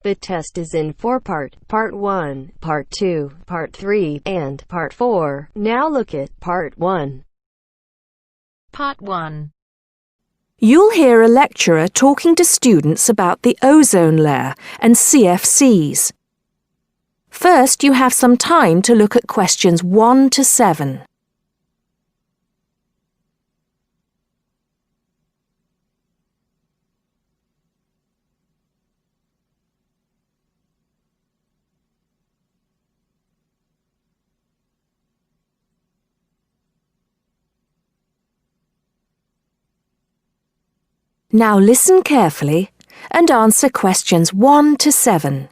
The test is in 4-part, Part 1, Part 2, Part 3, and Part 4. Now look at Part 1. Part 1. You'll hear a lecturer talking to students about the ozone layer and CFCs. First, you have some time to look at questions 1 to 7. Now listen carefully and answer questions 1 to 7.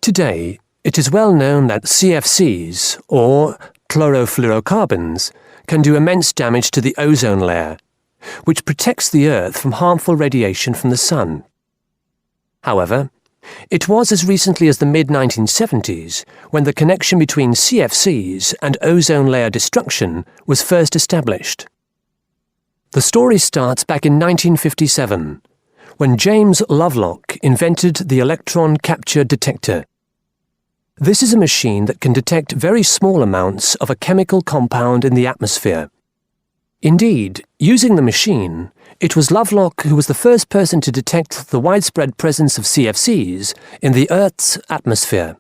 Today, it is well known that CFCs, or chlorofluorocarbons, can do immense damage to the ozone layer, which protects the Earth from harmful radiation from the Sun. However, it was as recently as the mid-1970s when the connection between CFCs and ozone layer destruction was first established. The story starts back in 1957, when James Lovelock invented the electron capture detector. This is a machine that can detect very small amounts of a chemical compound in the atmosphere. Indeed, using the machine, it was Lovelock who was the first person to detect the widespread presence of CFCs in the Earth's atmosphere.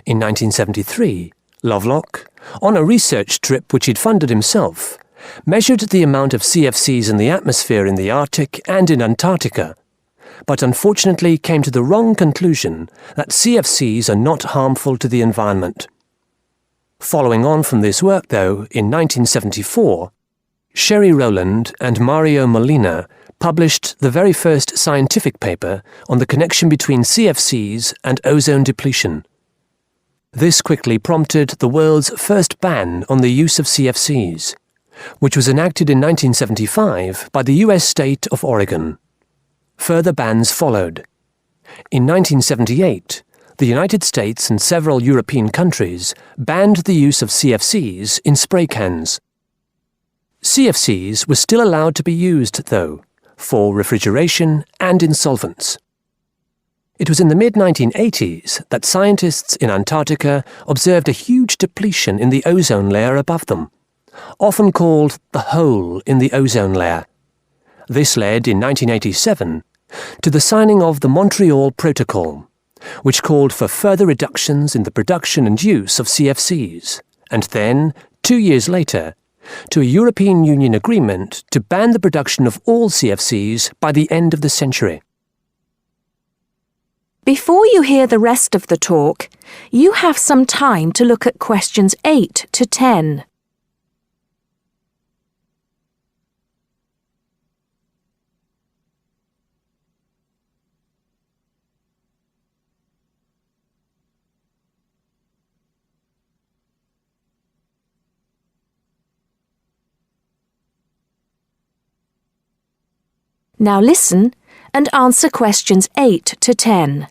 In 1973, Lovelock, on a research trip which he'd funded himself, measured the amount of CFCs in the atmosphere in the Arctic and in Antarctica, but unfortunately came to the wrong conclusion that CFCs are not harmful to the environment. Following on from this work, though, in 1974, Sherry Rowland and Mario Molina published the very first scientific paper on the connection between CFCs and ozone depletion. This quickly prompted the world's first ban on the use of CFCs, which was enacted in 1975 by the US state of Oregon. Further bans followed. In 1978, the United States and several European countries banned the use of CFCs in spray cans. CFCs were still allowed to be used, though, for refrigeration and in solvents. It was in the mid-1980s that scientists in Antarctica observed a huge depletion in the ozone layer above them, often called the hole in the ozone layer. This led, in 1987, to the signing of the Montreal Protocol, which called for further reductions in the production and use of CFCs, and then, 2 years later, to a European Union agreement to ban the production of all CFCs by the end of the century. Before you hear the rest of the talk, you have some time to look at questions 8 to 10. Now listen and answer questions 8 to 10.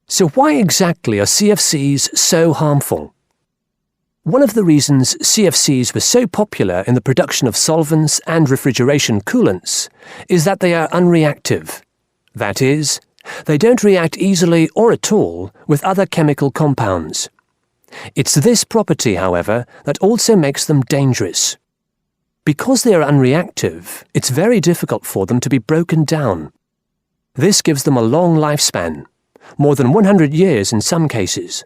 So why exactly are CFCs so harmful? One of the reasons CFCs were so popular in the production of solvents and refrigeration coolants is that they are unreactive. That is, they don't react easily or at all with other chemical compounds. It's this property, however, that also makes them dangerous. Because they are unreactive, it's very difficult for them to be broken down. This gives them a long lifespan, more than 100 years in some cases,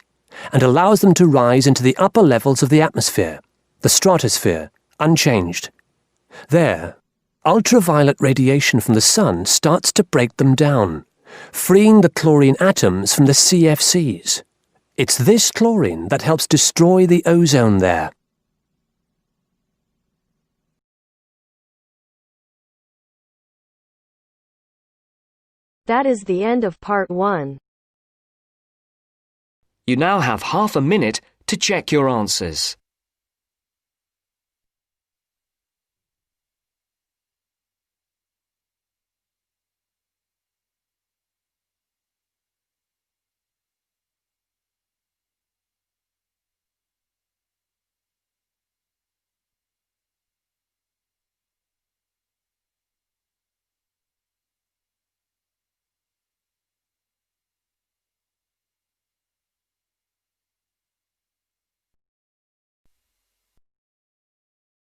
and allows them to rise into the upper levels of the atmosphere, the stratosphere, unchanged. There, ultraviolet radiation from the sun starts to break them down, freeing the chlorine atoms from the CFCs. It's this chlorine that helps destroy the ozone there. That is the end of Part 1. You now have half a minute to check your answers.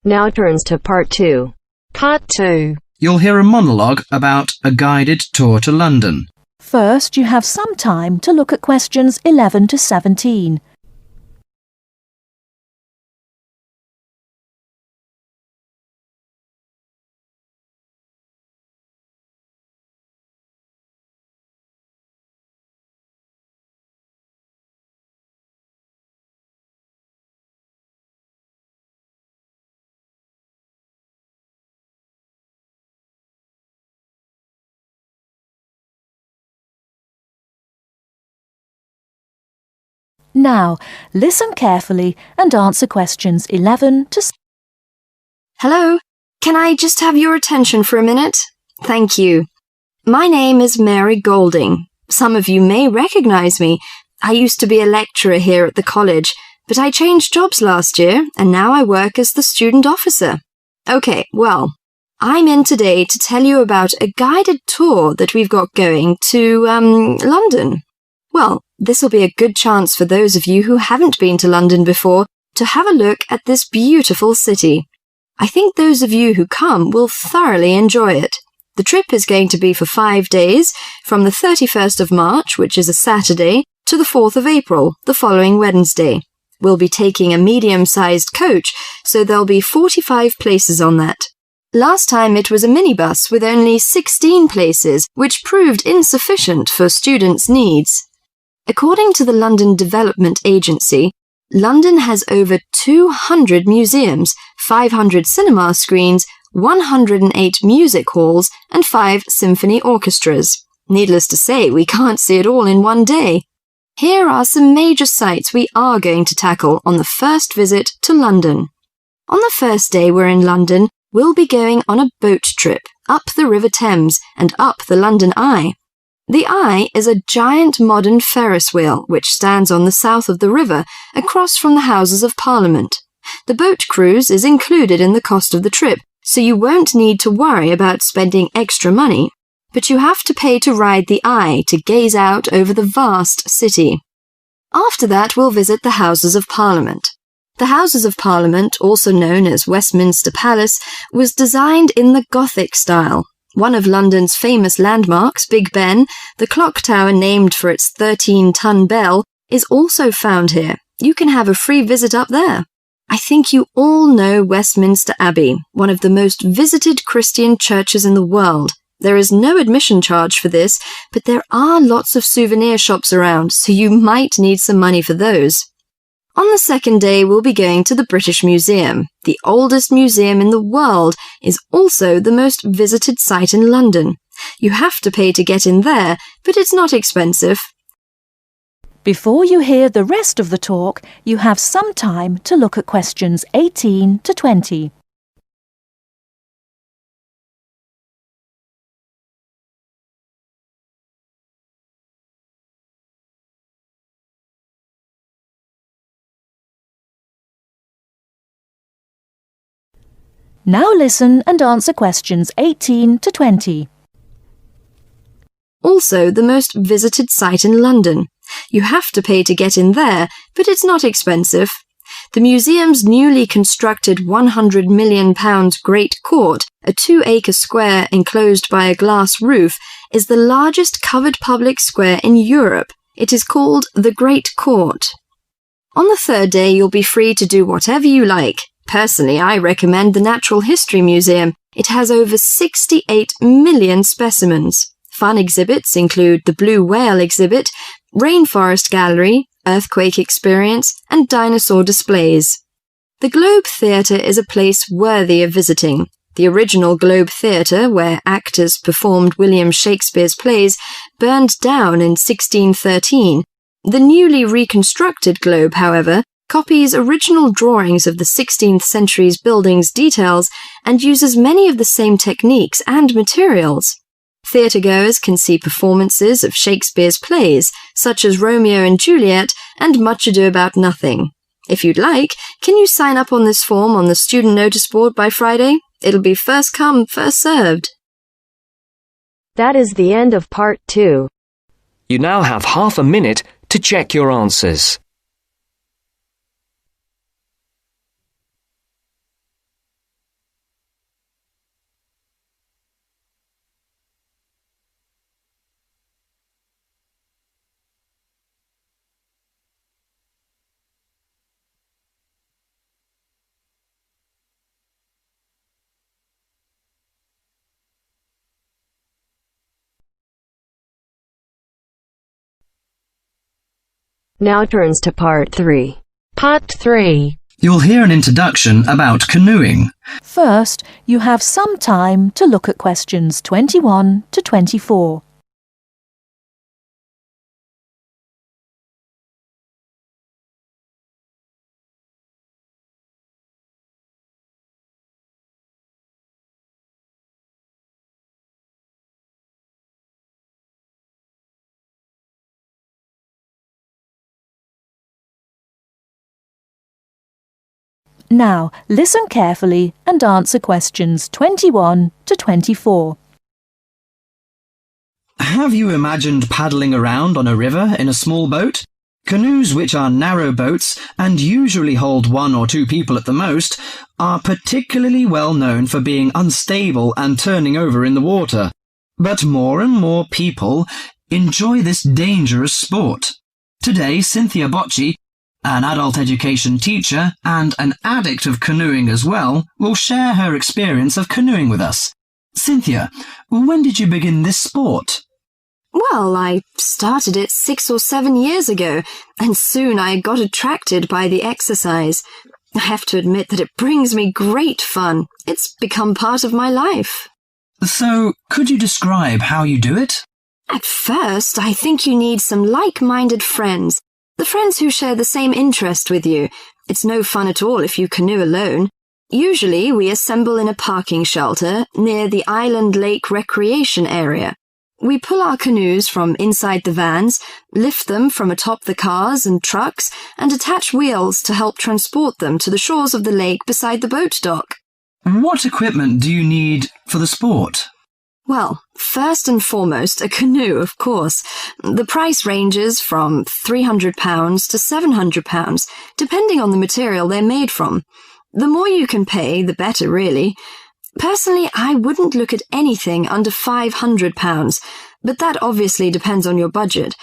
Now turns to Part 2. Part 2. You'll hear a monologue about a guided tour to London. First, you have some time to look at questions 11 to 17. Now, listen carefully and answer questions 11 to 17. Hello, can I just have your attention for a minute? Thank you. My name is Mary Golding. Some of you may recognize me. I used to be a lecturer here at the college, but I changed jobs last year and now I work as the student officer. Okay, well, I'm in today to tell you about a guided tour that we've got going to, London. Well, this will be a good chance for those of you who haven't been to London before to have a look at this beautiful city. I think those of you who come will thoroughly enjoy it. The trip is going to be for 5 days, from the 31st of March, which is a Saturday, to the 4th of April, the following Wednesday. We'll be taking a medium-sized coach, so there'll be 45 places on that. Last time it was a minibus with only 16 places, which proved insufficient for students' needs. According to the London Development Agency, London has over 200 museums, 500 cinema screens, 108 music halls, and 5 symphony orchestras. Needless to say, we can't see it all in one day. Here are some major sites we are going to tackle on the first visit to London. On the first day we're in London, we'll be going on a boat trip up the River Thames and up the London Eye. The Eye is a giant modern Ferris wheel which stands on the south of the river, across from the Houses of Parliament. The boat cruise is included in the cost of the trip, so you won't need to worry about spending extra money. But you have to pay to ride the Eye to gaze out over the vast city. After that, we'll visit the Houses of Parliament. The Houses of Parliament, also known as Westminster Palace, was designed in the Gothic style. One of London's famous landmarks, Big Ben, the clock tower named for its 13-ton bell, is also found here. You can have a free visit up there. I think you all know Westminster Abbey, one of the most visited Christian churches in the world. There is no admission charge for this, but there are lots of souvenir shops around, so you might need some money for those. On the second day, we'll be going to the British Museum. The oldest museum in the world is also the most visited site in London. You have to pay to get in there, but it's not expensive. Before you hear the rest of the talk, you have some time to look at questions 18 to 20. Now listen and answer questions 18 to 20. Also the most visited site in London. You have to pay to get in there, but it's not expensive. The museum's newly constructed £100 million Great Court, a 2-acre square enclosed by a glass roof, is the largest covered public square in Europe. It is called the Great Court. On the third day, you'll be free to do whatever you like. Personally, I recommend the Natural History Museum. It has over 68 million specimens. Fun exhibits include the Blue Whale exhibit, Rainforest Gallery, Earthquake Experience, and dinosaur displays. The Globe Theatre is a place worthy of visiting. The original Globe Theatre, where actors performed William Shakespeare's plays, burned down in 1613. The newly reconstructed Globe, however, copies original drawings of the 16th century's building's details and uses many of the same techniques and materials. Theatregoers can see performances of Shakespeare's plays, such as Romeo and Juliet and Much Ado About Nothing. If you'd like, can you sign up on this form on the student notice board by Friday? It'll be first come, first served. That is the end of Part 2. You now have half a minute to check your answers. Now turns to Part 3. Part 3. You'll hear an introduction about canoeing. First, you have some time to look at questions 21 to 24. Now, listen carefully and answer questions 21 to 24. Have you imagined paddling around on a river in a small boat? Canoes, which are narrow boats and usually hold 1 or 2 people at the most, are particularly well known for being unstable and turning over in the water. But more and more people enjoy this dangerous sport. Today, Cynthia Bocci, an adult education teacher and an addict of canoeing as well, will share her experience of canoeing with us. Cynthia, when did you begin this sport? Well, I started it 6 or 7 years ago, and soon I got attracted by the exercise. I have to admit that it brings me great fun. It's become part of my life. So, could you describe how you do it? At first, I think you need some like-minded friends. The friends who share the same interest with you. It's no fun at all if you canoe alone. Usually, we assemble in a parking shelter near the Island Lake Recreation Area. We pull our canoes from inside the vans, lift them from atop the cars and trucks, and attach wheels to help transport them to the shores of the lake beside the boat dock. What equipment do you need for the sport? Well, first and foremost, a canoe, of course. The price ranges from £300 to £700, depending on the material they're made from. The more you can pay, the better, really. Personally, I wouldn't look at anything under £500, but that obviously depends on your budget.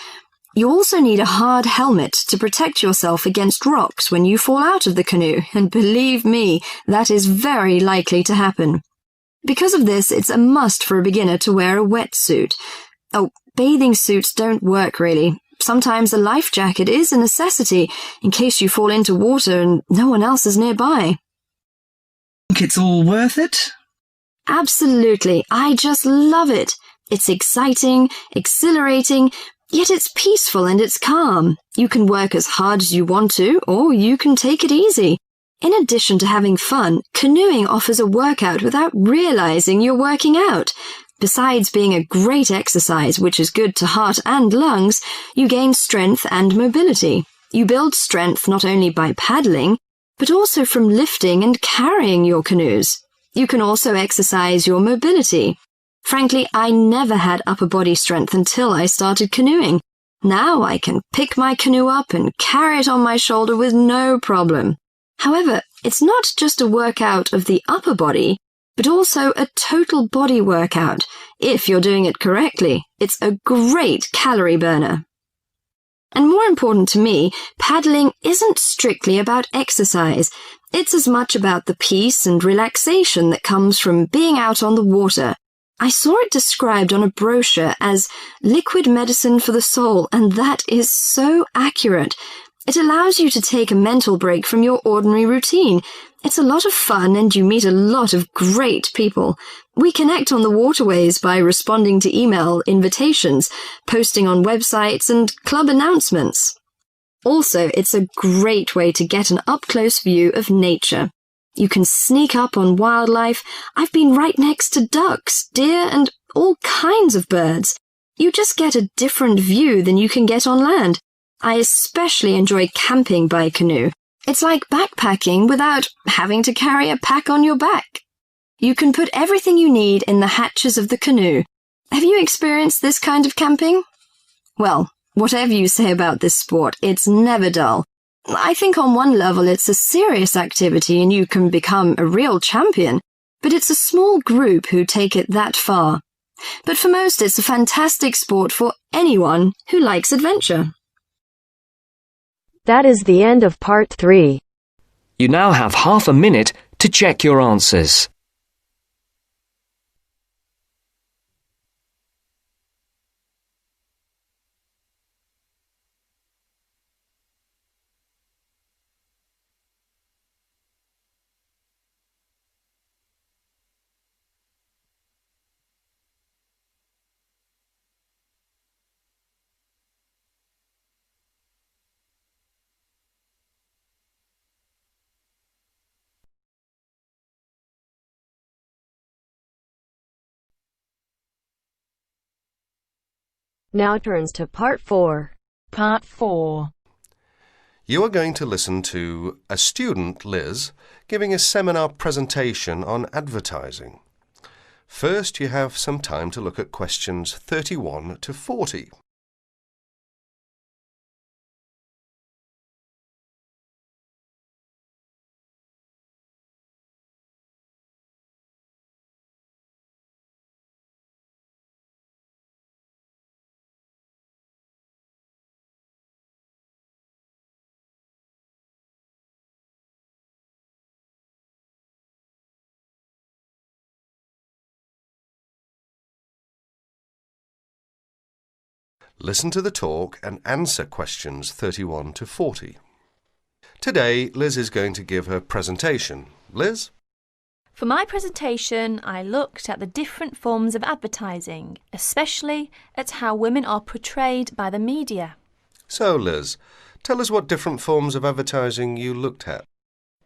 You also need a hard helmet to protect yourself against rocks when you fall out of the canoe, and believe me, that is very likely to happen. Because of this, it's a must for a beginner to wear a wetsuit. Oh, bathing suits don't work really. Sometimes a life jacket is a necessity in case you fall into water and no one else is nearby. Think it's all worth it? Absolutely. I just love it. It's exciting, exhilarating, yet it's peaceful and it's calm. You can work as hard as you want to, or you can take it easy. In addition to having fun, canoeing offers a workout without realizing you're working out. Besides being a great exercise, which is good to heart and lungs, you gain strength and mobility. You build strength not only by paddling, but also from lifting and carrying your canoes. You can also exercise your mobility. Frankly, I never had upper body strength until I started canoeing. Now I can pick my canoe up and carry it on my shoulder with no problem. However, it's not just a workout of the upper body, but also a total body workout. If you're doing it correctly, it's a great calorie burner. And more important to me, paddling isn't strictly about exercise. It's as much about the peace and relaxation that comes from being out on the water. I saw it described on a brochure as liquid medicine for the soul, and that is so accurate. It allows you to take a mental break from your ordinary routine. It's a lot of fun and you meet a lot of great people. We connect on the waterways by responding to email invitations, posting on websites and club announcements. Also, it's a great way to get an up-close view of nature. You can sneak up on wildlife. I've been right next to ducks, deer, and all kinds of birds. You just get a different view than you can get on land. I especially enjoy camping by canoe. It's like backpacking without having to carry a pack on your back. You can put everything you need in the hatches of the canoe. Have you experienced this kind of camping? Well, whatever you say about this sport, it's never dull. I think on one level it's a serious activity and you can become a real champion, but it's a small group who take it that far. But for most, it's a fantastic sport for anyone who likes adventure. That is the end of Part 3. You now have half a minute to check your answers. Now turns to Part 4. Part 4. You are going to listen to a student, Liz, giving a seminar presentation on advertising. First, you have some time to look at questions 31 to 40. Listen to the talk and answer questions 31 to 40. Today, Liz is going to give her presentation. Liz? For my presentation, I looked at the different forms of advertising, especially at how women are portrayed by the media. So, Liz, tell us what different forms of advertising you looked at.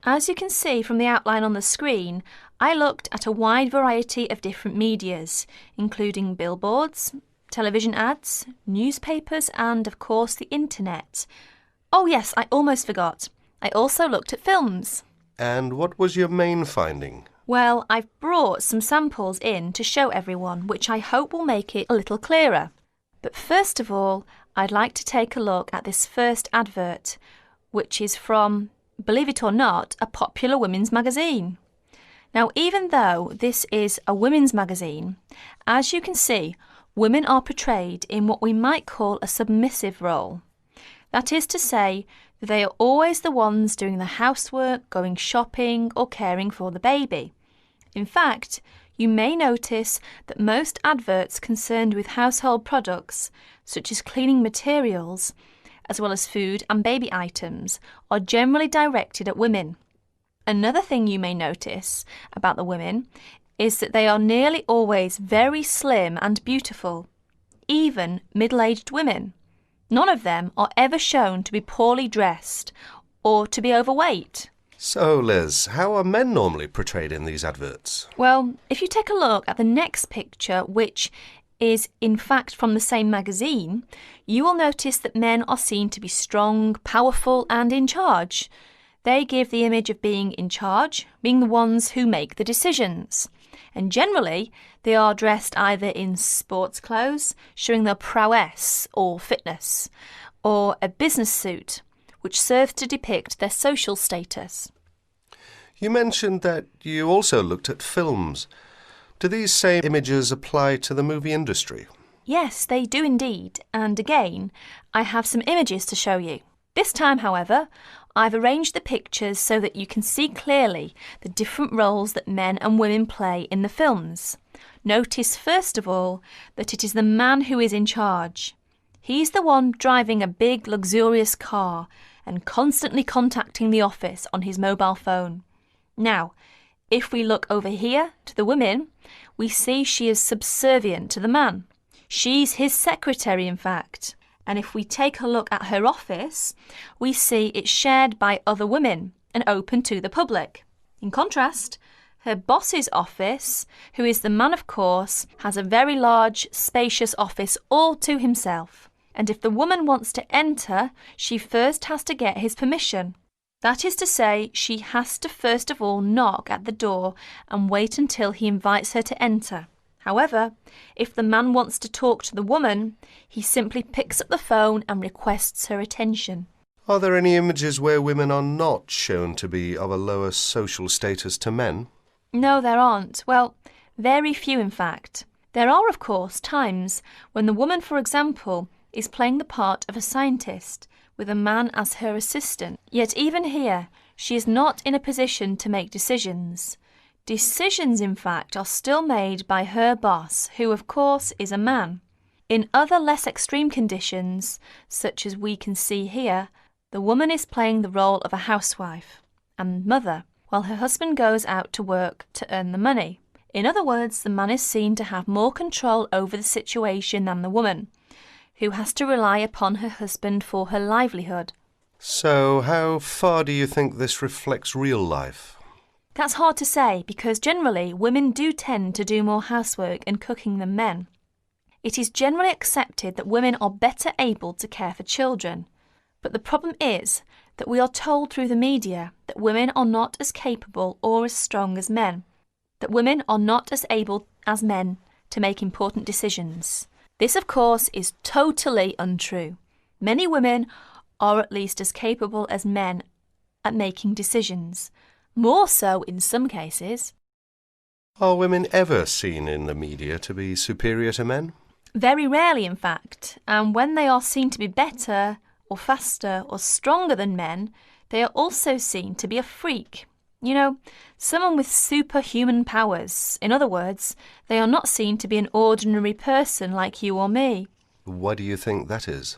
As you can see from the outline on the screen, I looked at a wide variety of different medias, including billboards, television ads, newspapers and, of course, the internet. Oh yes, I almost forgot. I also looked at films. And what was your main finding? Well, I've brought some samples in to show everyone, which I hope will make it a little clearer. But first of all, I'd like to take a look at this first advert, which is from, believe it or not, a popular women's magazine. Now, even though this is a women's magazine, as you can see, women are portrayed in what we might call a submissive role. That is to say, that they are always the ones doing the housework, going shopping, or caring for the baby. In fact, you may notice that most adverts concerned with household products, such as cleaning materials, as well as food and baby items, are generally directed at women. Another thing you may notice about the women is that they are nearly always very slim and beautiful, even middle-aged women. None of them are ever shown to be poorly dressed or to be overweight. So, Liz, how are men normally portrayed in these adverts? Well, if you take a look at the next picture, which is in fact from the same magazine, you will notice that men are seen to be strong, powerful and in charge. They give the image of being in charge, being the ones who make the decisions. And generally, they are dressed either in sports clothes, showing their prowess or fitness, or a business suit, which serves to depict their social status. You mentioned that you also looked at films. Do these same images apply to the movie industry? Yes, they do indeed. And again, I have some images to show you. This time, however, I've arranged the pictures so that you can see clearly the different roles that men and women play in the films. Notice first of all that it is the man who is in charge. He's the one driving a big luxurious car and constantly contacting the office on his mobile phone. Now, if we look over here to the women, we see she is subservient to the man. She's his secretary, in fact. And if we take a look at her office, we see it's shared by other women and open to the public. In contrast, her boss's office, who is the man of course, has a very large, spacious office all to himself. And if the woman wants to enter, she first has to get his permission. That is to say, she has to first of all knock at the door and wait until he invites her to enter. However, if the man wants to talk to the woman, he simply picks up the phone and requests her attention. Are there any images where women are not shown to be of a lower social status to men? No, there aren't. Well, very few in fact. There are, of course, times when the woman, for example, is playing the part of a scientist with a man as her assistant. Yet even here, she is not in a position to make decisions. Decisions, in fact, are still made by her boss, who, of course, is a man. In other less extreme conditions, such as we can see here, the woman is playing the role of a housewife and mother, while her husband goes out to work to earn the money. In other words, the man is seen to have more control over the situation than the woman, who has to rely upon her husband for her livelihood. So, how far do you think this reflects real life? That's hard to say because generally women do tend to do more housework and cooking than men. It is generally accepted that women are better able to care for children. But the problem is that we are told through the media that women are not as capable or as strong as men, that women are not as able as men to make important decisions. This, of course, is totally untrue. Many women are at least as capable as men at making decisions, more so in some cases. Are women ever seen in the media to be superior to men? Very rarely, in fact, and when they are seen to be better or faster or stronger than men, they are also seen to be a freak. You know, someone with superhuman powers. In other words, they are not seen to be an ordinary person like you or me. Why do you think that is?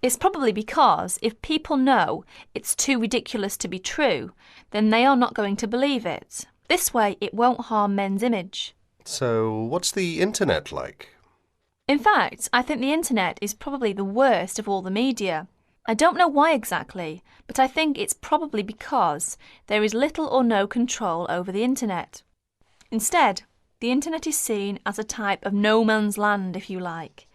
It's probably because if people know it's too ridiculous to be true, then they are not going to believe it. This way, it won't harm men's image. So, what's the internet like? In fact, I think the internet is probably the worst of all the media. I don't know why exactly, but I think it's probably because there is little or no control over the internet. Instead, the internet is seen as a type of no man's land, if you like.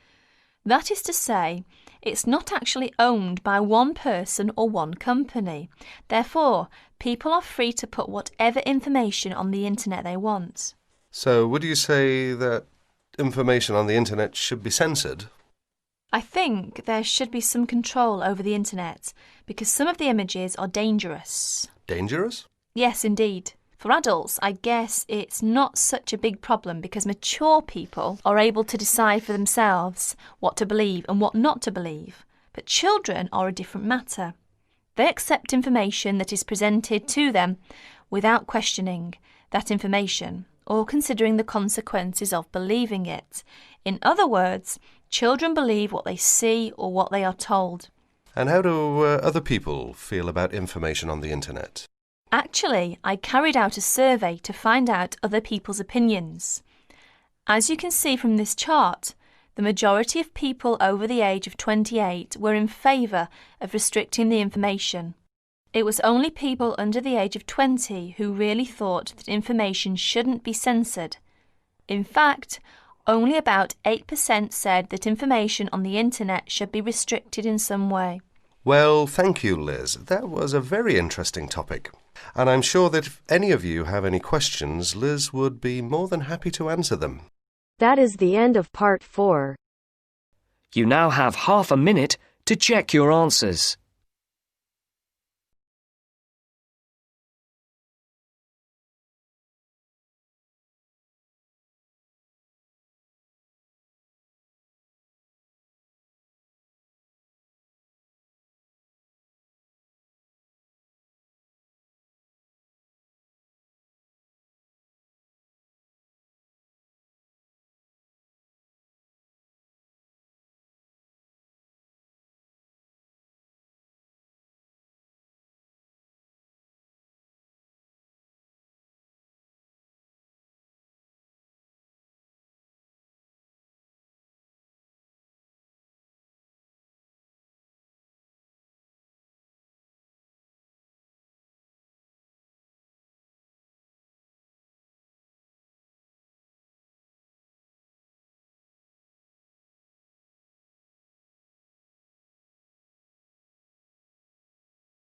That is to say, it's not actually owned by one person or one company. Therefore, people are free to put whatever information on the internet they want. So, would you say that information on the internet should be censored? I think there should be some control over the internet because some of the images are dangerous. Dangerous? Yes, indeed. For adults, I guess it's not such a big problem because mature people are able to decide for themselves what to believe and what not to believe. But children are a different matter. They accept information that is presented to them without questioning that information or considering the consequences of believing it. In other words, children believe what they see or what they are told. And how do other people feel about information on the internet? Actually, I carried out a survey to find out other people's opinions. As you can see from this chart, the majority of people over the age of 28 were in favour of restricting the information. It was only people under the age of 20 who really thought that information shouldn't be censored. In fact, only about 8% said that information on the internet should be restricted in some way. Well, thank you, Liz. That was a very interesting topic. And I'm sure that if any of you have any questions, Liz would be more than happy to answer them. That is the end of part 4. You now have half a minute to check your answers.